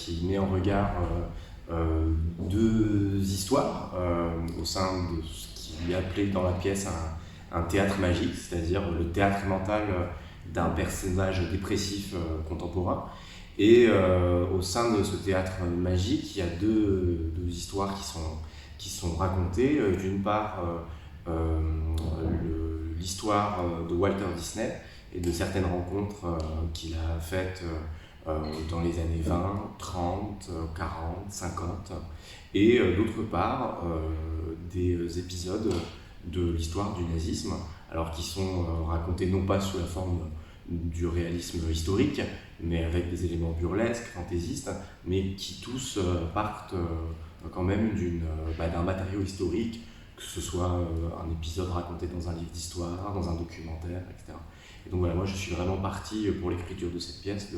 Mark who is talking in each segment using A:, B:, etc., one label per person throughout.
A: qui met en regard deux histoires au sein de ce qui est appelé dans la pièce un théâtre magique, c'est-à-dire le théâtre mental d'un personnage dépressif contemporain. Et au sein de ce théâtre magique, il y a deux histoires qui sont racontées. D'une part, l'histoire de Walter Disney et de certaines rencontres qu'il a faites dans les années 20, 30, 40, 50. Et d'autre part, des épisodes de l'histoire du nazisme, alors qui sont racontés non pas sous la forme du réalisme historique, mais avec des éléments burlesques, fantaisistes, mais qui tous partent quand même d'un matériau historique, que ce soit un épisode raconté dans un livre d'histoire, dans un documentaire, etc. Et donc voilà, moi je suis vraiment parti pour l'écriture de cette pièce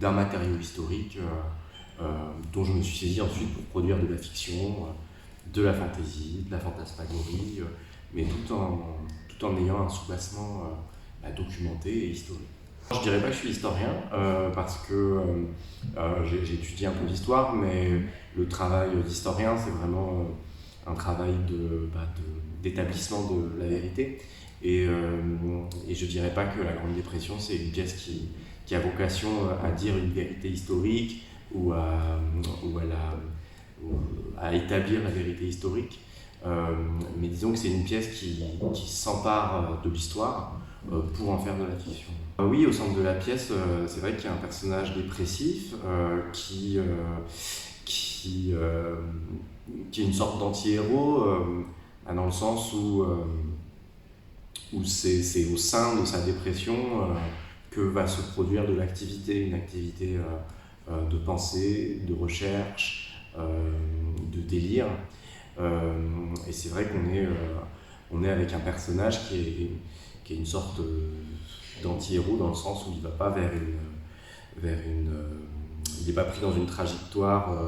A: d'un matériau historique dont je me suis saisi ensuite pour produire de la fiction, de la fantaisie, de la fantasmagorie, mais tout en ayant un soubassement documenté et historique. Je dirais pas que je suis historien parce que j'ai étudié un peu l'histoire, mais le travail d'historien c'est vraiment un travail d'établissement de la vérité. Et je dirais pas que la Grande Dépression c'est une pièce qui a vocation à dire une vérité historique ou à établir la vérité historique. Mais disons que c'est une pièce qui s'empare de l'histoire pour en faire de la fiction. Oui, au centre de la pièce, c'est vrai qu'il y a un personnage dépressif qui est une sorte d'anti-héros, dans le sens où c'est au sein de sa dépression que va se produire de l'activité, une activité de pensée, de recherche, de délire. Et c'est vrai qu'on est avec un personnage qui est une sorte d'anti-héros dans le sens où il ne va pas il n'est pas pris dans une trajectoire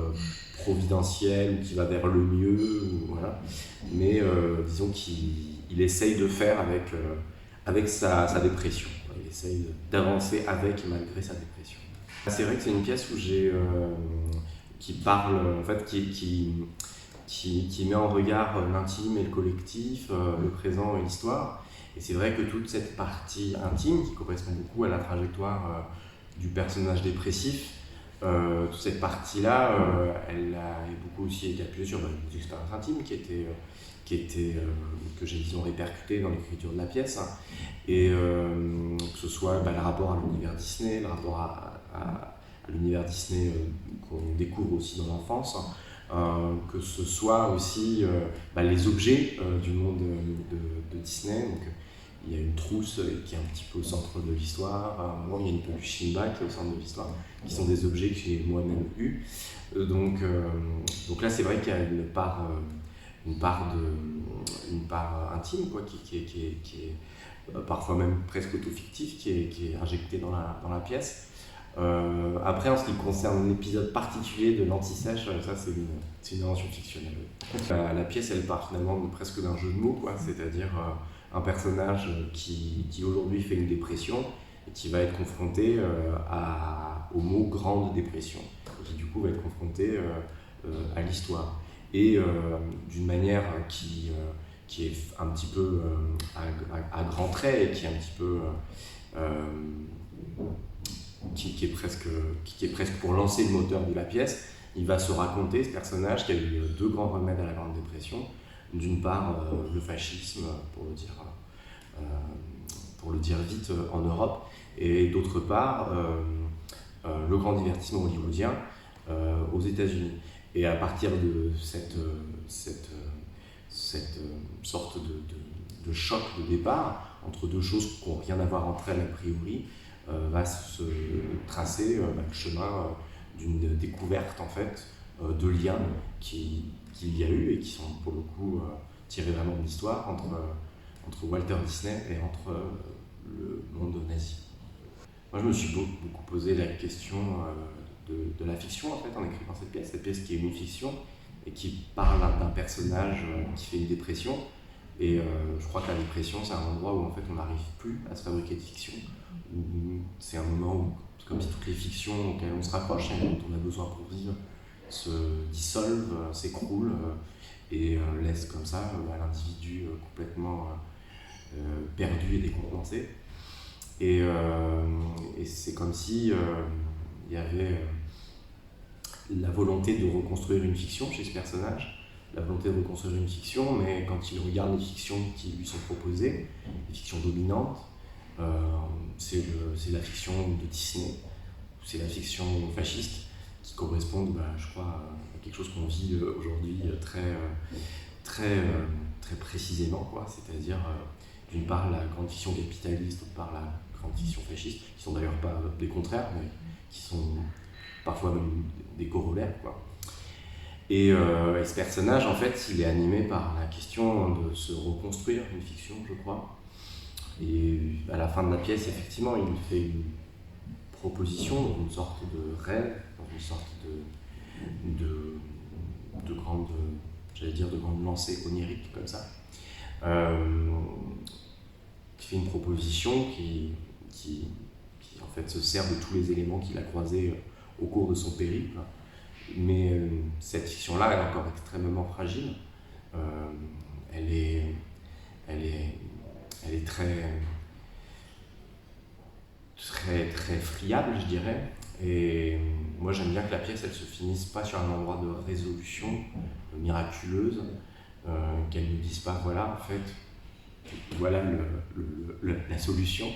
A: providentielle ou qui va vers le mieux, voilà. Mais disons qu'il essaye de faire avec sa dépression. Il essaye d'avancer avec et malgré sa dépression. C'est vrai que c'est une pièce où qui parle, en fait, qui met en regard l'intime et le collectif, le présent et l'histoire. Et c'est vrai que toute cette partie intime, qui correspond beaucoup à la trajectoire du personnage dépressif, toute cette partie-là, elle a beaucoup aussi été appuyée sur des expériences intimes que j'ai, disons, répercutées dans l'écriture de la pièce. Et que ce soit le rapport à l'univers Disney, le rapport à l'univers Disney qu'on découvre aussi dans l'enfance, que ce soit aussi les objets du monde de Disney. Donc, il y a une trousse qui est un petit peu au centre de l'histoire. À un moment, il y a une peluche Simba qui est au centre de l'histoire, qui sont des objets que j'ai moi-même eus. Donc là, c'est vrai qu'il y a une part intime, quoi, qui est parfois même presque auto-fictif, qui est injectée dans la pièce. Après, en ce qui concerne l'épisode particulier de l'anti-sèche, ça c'est une invention fictionnelle. La pièce, elle part finalement presque d'un jeu de mots, quoi, c'est-à-dire un personnage qui aujourd'hui fait une dépression et qui va être confronté au mot grande dépression, et qui du coup va être confronté à l'histoire. Et d'une manière qui est un petit peu à grands traits et qui est un petit peu qui est presque pour lancer le moteur de la pièce. Il va se raconter, ce personnage, qui a eu deux grands remèdes à la Grande Dépression. D'une part, le fascisme, pour le dire vite, en Europe, et d'autre part, le grand divertissement hollywoodien aux États-Unis. Et à partir de cette sorte de choc de départ entre deux choses qui n'ont rien à voir entre elles a priori, va se tracer le chemin d'une découverte en fait de liens qu'il y a eu et qui sont pour le coup tirés vraiment de l'histoire entre Walter Disney et entre le monde nazi. Moi je me suis beaucoup posé la question de la fiction en fait en écrivant cette pièce qui est une fiction et qui parle d'un personnage qui fait une dépression. Et je crois que la dépression, c'est un endroit où en fait on n'arrive plus à se fabriquer de fiction, où c'est un moment où, comme si toutes les fictions auxquelles on se rapproche, et dont on a besoin pour vivre, se dissolvent, s'écroulent et laissent comme ça l'individu complètement perdu et décompensé. Et c'est comme si il y avait la volonté de reconstruire une fiction chez ce personnage, la volonté de reconstruire une fiction, mais quand il regarde les fictions qui lui sont proposées, les fictions dominantes, c'est la fiction de Disney, c'est la fiction fasciste, qui correspondent, je crois, à quelque chose qu'on vit aujourd'hui très précisément, quoi. C'est-à-dire, d'une part, la grande fiction capitaliste, d'autre part, la grande fiction fasciste, qui sont d'ailleurs pas des contraires, mais qui sont parfois même des corollaires, quoi. Et ce personnage, en fait, il est animé par la question de se reconstruire une fiction, je crois. Et à la fin de la pièce, effectivement, il fait une proposition dans une sorte de rêve, dans une sorte de grande, j'allais dire, de grande lancée onirique, comme ça, qui fait une proposition qui en fait se sert de tous les éléments qu'il a croisés au cours de son périple. Mais cette fiction-là, elle est encore extrêmement fragile. Elle est très friable, je dirais. Et moi, j'aime bien que la pièce, elle se finisse pas sur un endroit de résolution miraculeuse, qu'elle ne dise pas, voilà, en fait, voilà la solution,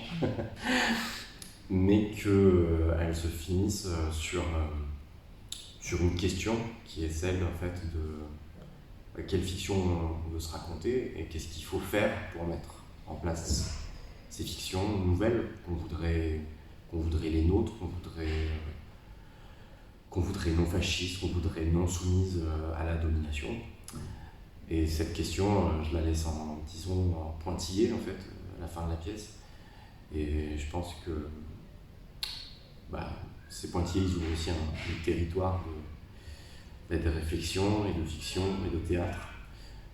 A: mais qu'elle se finisse sur une question qui est celle, en fait, de quelle fiction on veut se raconter et qu'est-ce qu'il faut faire pour mettre en place ces fictions nouvelles qu'on voudrait les nôtres, qu'on voudrait non fascistes, qu'on voudrait non soumises à la domination. Et cette question, je la laisse en pointillé, en fait, à la fin de la pièce. Et je pense que ces pointillés, ils ouvrent aussi un territoire de réflexion et de fiction et de théâtre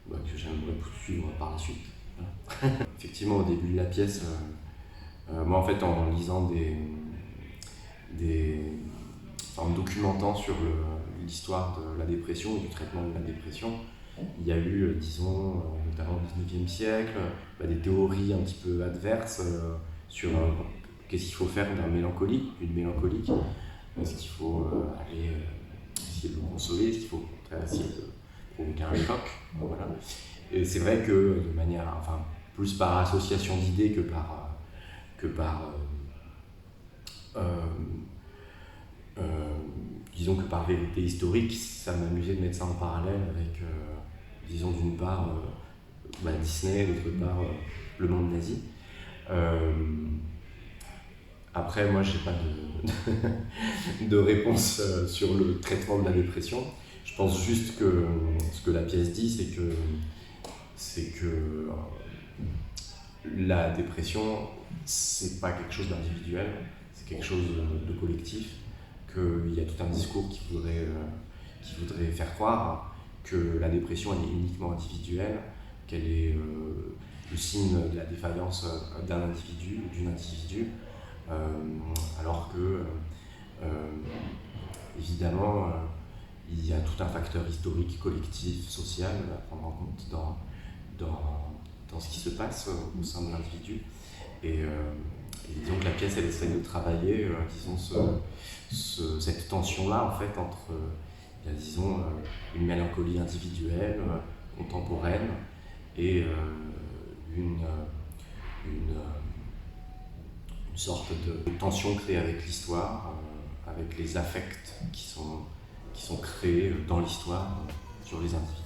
A: que j'aimerais poursuivre par la suite. Voilà. Effectivement, au début de la pièce, moi, en fait, en lisant en me documentant sur l'histoire de la dépression et du traitement de la dépression, il y a eu, disons, notamment au XIXe siècle, des théories un petit peu adverses sur qu'est-ce qu'il faut faire d'une mélancolique. Est-ce qu'il faut aller essayer de le consoler? Est-ce qu'il faut essayer de provoquer un choc? Voilà. Et c'est vrai que de manière, plus par association d'idées que disons que par vérité historique, ça m'amusait de mettre ça en parallèle avec, disons, d'une part Disney, d'autre part le monde nazi. Après, moi, j'ai pas de réponse sur le traitement de la dépression. Je pense juste que ce que la pièce dit, c'est que la dépression, c'est pas quelque chose d'individuel, c'est quelque chose de collectif, qu'il y a tout un discours qui voudrait faire croire que la dépression, elle est uniquement individuelle, qu'elle est le signe de la défaillance d'un individu ou d'une individu, alors que, évidemment, il y a tout un facteur historique, collectif, social à prendre en compte dans ce qui se passe au sein de l'individu. Et disons que la pièce, elle essaie de travailler, disons, cette tension-là, en fait, entre, disons, une mélancolie individuelle, contemporaine, et une sorte de tension créée avec l'histoire, avec les affects qui sont créés dans l'histoire sur les individus.